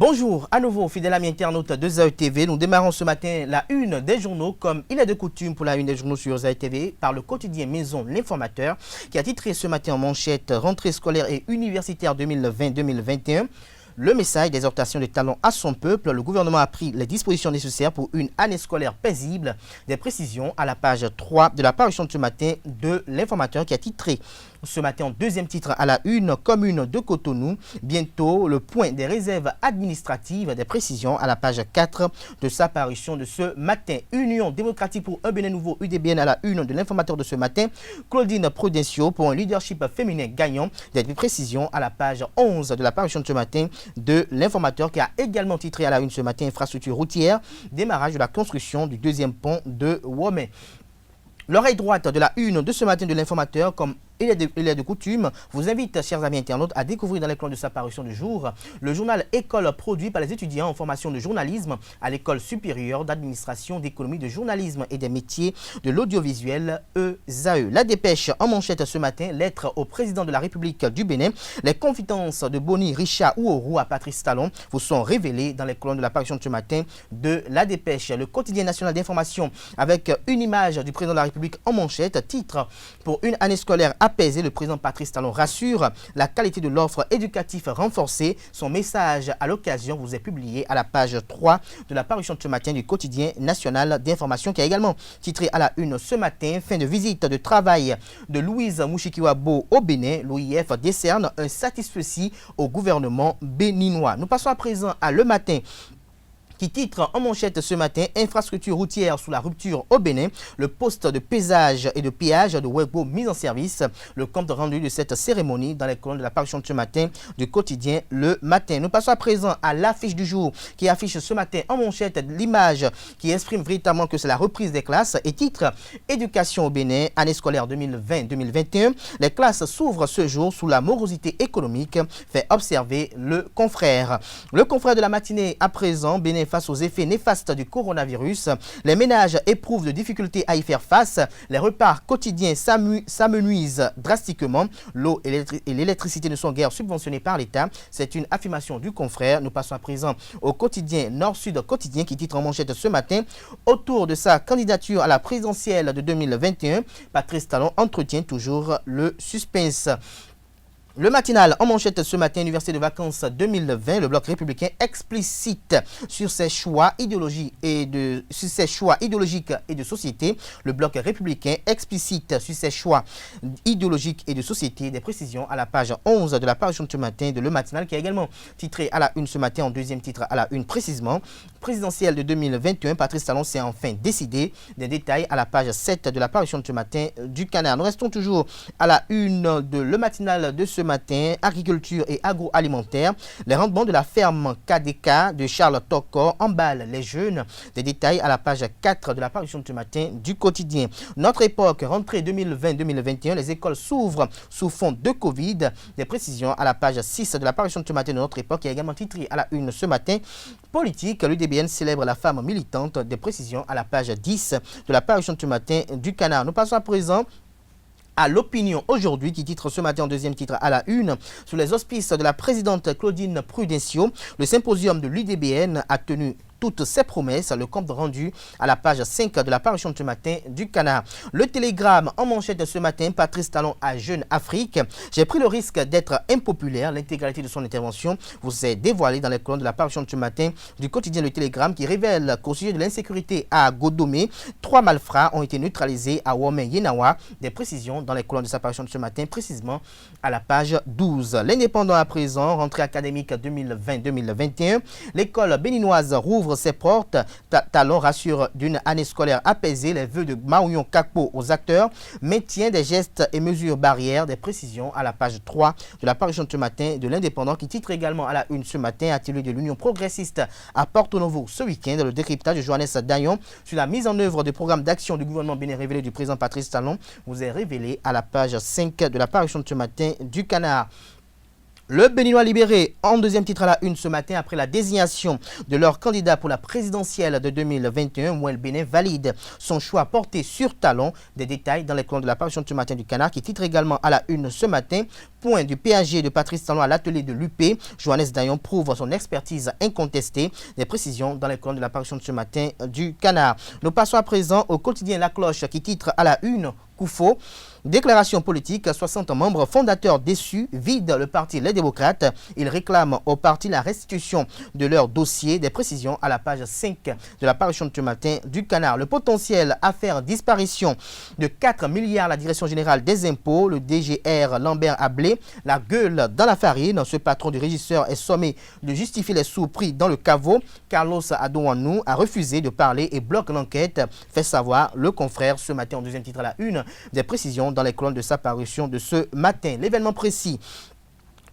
Bonjour à nouveau, fidèles amis internautes de Zaï TV. Nous démarrons ce matin la une des journaux, comme il est de coutume pour la une des journaux sur Zaï TV, par le quotidien Maison L'Informateur, qui a titré ce matin en manchette « Rentrée scolaire et universitaire 2020-2021 ». Le message d'exhortation de talent à son peuple, le gouvernement a pris les dispositions nécessaires pour une année scolaire paisible. Des précisions à la page 3 de la parution de ce matin de l'Informateur, qui a titré ce matin en deuxième titre à la une, commune de Cotonou. Bientôt, le point des réserves administratives. Des précisions à la page 4 de sa parution de ce matin. Union démocratique pour un Bénin nouveau, UDBN, à la une de l'Informateur de ce matin. Claudine Prudencio pour un leadership féminin gagnant. Des précisions à la page 11 de la parution de ce matin de l'Informateur, qui a également titré à la une ce matin infrastructure routière, démarrage de la construction du deuxième pont de Womé. L'oreille droite de la une de ce matin de l'Informateur, comme il est de coutume, vous invite, chers amis internautes, à découvrir dans les colonnes de sa parution du jour le journal École produit par les étudiants en formation de journalisme à l'École supérieure d'administration, d'économie, de journalisme et des métiers de l'audiovisuel ESAE. La dépêche en manchette ce matin, lettre au président de la République du Bénin. Les confidences de Boni Richard Ouourou à Patrice Talon vous sont révélées dans les colonnes de la parution de ce matin de la dépêche. Le quotidien national d'information avec une image du président de la République en manchette, titre pour une année scolaire apaisé, le président Patrice Talon rassure la qualité de l'offre éducative renforcée. Son message à l'occasion vous est publié à la page 3 de la parution de ce matin du quotidien national d'information, qui a également titré à la une ce matin, fin de visite de travail de Louise Mushikiwabo au Bénin. L'OIF décerne un satisfecit au gouvernement béninois. Nous passons à présent à Le Matin, qui titre en manchette ce matin, infrastructure routière sous la rupture au Bénin, le poste de pesage et de péage de Wego mis en service. Le compte rendu de cette cérémonie dans les colonnes de la parution de ce matin du quotidien Le Matin. Nous passons à présent à l'affiche du jour, qui affiche ce matin en manchette l'image qui exprime véritablement que c'est la reprise des classes et titre éducation au Bénin, année scolaire 2020-2021. Les classes s'ouvrent ce jour sous la morosité économique, fait observer le confrère. Le confrère de la matinée à présent, Bénin face aux effets néfastes du coronavirus. Les ménages éprouvent de difficultés à y faire face. Les repas quotidiens s'amenuisent drastiquement. L'eau et l'électricité ne sont guère subventionnées par l'État. C'est une affirmation du confrère. Nous passons à présent au quotidien Nord-Sud quotidien, qui titre en manchette ce matin, autour de sa candidature à la présidentielle de 2021, Patrice Talon entretient toujours le suspense. Le matinal en manchette ce matin, Université de vacances 2020, le bloc républicain explicite sur ses choix idéologiques et de société. Le bloc républicain explicite sur ses choix idéologiques et de société. Des précisions à la page 11 de la parution de ce matin de Le Matinal, qui a également titré à la une ce matin, en deuxième titre à la une précisément, présidentielle de 2021, Patrice Talon s'est enfin décidé. Des détails à la page 7 de la parution de ce matin du Canard. Nous restons toujours à la une de Le Matinal de ce matin, agriculture et agroalimentaire. Les rendements de la ferme KDK de Charles Tokor emballent les jeunes. Des détails à la page 4 de la parution de ce matin du quotidien. Notre époque, rentrée 2020-2021, les écoles s'ouvrent sous fond de Covid. Des précisions à la page 6 de la parution de ce matin de Notre époque, qui est également titré à la une ce matin. Politique, l'UDBN célèbre la femme militante. Des précisions à la page 10 de la parution de ce matin du Canard. Nous passons à présent à l'opinion aujourd'hui, qui titre ce matin en deuxième titre à la une, sous les auspices de la présidente Claudine Prudencio, le symposium de l'UDBN a tenu toutes ses promesses. Le compte rendu à la page 5 de la parution de ce matin du Canard. Le Télégramme en manchette ce matin, Patrice Talon à Jeune Afrique. J'ai pris le risque d'être impopulaire. L'intégralité de son intervention vous est dévoilée dans les colonnes de la parution de ce matin du quotidien Le Télégramme, qui révèle qu'au sujet de l'insécurité à Godomé, 3 malfrats ont été neutralisés à Womé-Yenawa. Des précisions dans les colonnes de sa parution de ce matin, précisément à la page 12. L'Indépendant à présent, rentrée académique 2020-2021. L'école béninoise rouvre ses portes. Talon rassure d'une année scolaire apaisée. Les vœux de Maouyon Kakpo aux acteurs. Maintien des gestes et mesures barrières. Des précisions à la page 3 de la parution de ce matin de l'Indépendant, qui titre également à la une ce matin, atelier de l'Union progressiste à Porto Novo ce week-end. Le décryptage de Johannes Dayon sur la mise en œuvre du programme d'action du gouvernement bénin révélé du président Patrice Talon vous est révélé à la page 5 de la parution de ce matin du Canard. Le Béninois libéré en deuxième titre à la une ce matin après la désignation de leur candidat pour la présidentielle de 2021. Mouel Bénin valide son choix porté sur talon. Des détails dans les colonnes de la parution de ce matin du Canard qui titre également à la une ce matin. Point du PAG de Patrice Talon à l'atelier de l'UP. Johannes Dayon prouve son expertise incontestée. Des précisions dans les colonnes de la parution de ce matin du Canard. Nous passons à présent au quotidien La Cloche qui titre à la une Koufo. Déclaration politique, 60 membres fondateurs déçus vident le parti Les Démocrates. Ils réclament au parti la restitution de leur dossier. Des précisions à la page 5 de la parution de ce matin du Canard. Le potentiel à faire disparition de 4 milliards la direction générale des impôts. Le DGR Lambert Ablé, la gueule dans la farine. Ce patron du régisseur est sommé de justifier les sous pris dans le caveau. Carlos Adouanou a refusé de parler et bloque l'enquête, fait savoir le confrère ce matin en deuxième titre à la une. Des précisions dans les colonnes de sa parution de ce matin. L'événement précis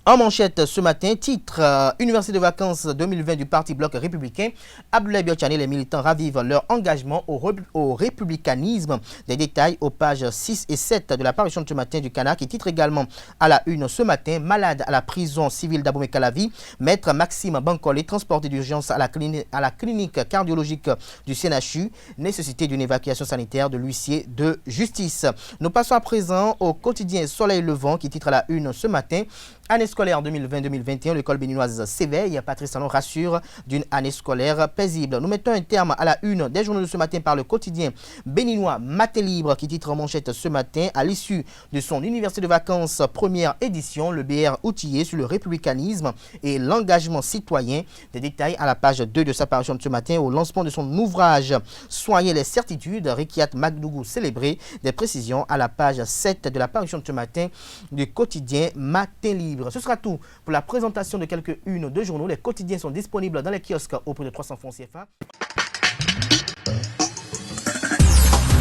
en manchette ce matin, titre Université de vacances 2020 du Parti Bloc républicain. Abdoulaye Biotchane et les militants ravivent leur engagement au républicanisme. Des détails aux pages 6 et 7 de la parution de ce matin du Canard qui titre également à la une ce matin. Malade à la prison civile d'Abomey-Calavi, maître Maxime Bankole transporté d'urgence à la clinique cardiologique du CNHU. Nécessité d'une évacuation sanitaire de l'huissier de justice. Nous passons à présent au quotidien Soleil Levant qui titre à la une ce matin. Année scolaire 2020-2021, l'école béninoise s'éveille. Patrice Talon rassure d'une année scolaire paisible. Nous mettons un terme à la une des journaux de ce matin par le quotidien béninois Matin Libre qui titre en manchette ce matin. À l'issue de son université de vacances première édition, le BR outillé sur le républicanisme et l'engagement citoyen. Des détails à la page 2 de sa parution de ce matin au lancement de son ouvrage Soigner les certitudes, Rikiat Magdougou célébré. Des précisions à la page 7 de la parution de ce matin du quotidien Matin Libre. Ce sera tout pour la présentation de quelques-unes de journaux. Les quotidiens sont disponibles dans les kiosques au prix de 300 francs CFA.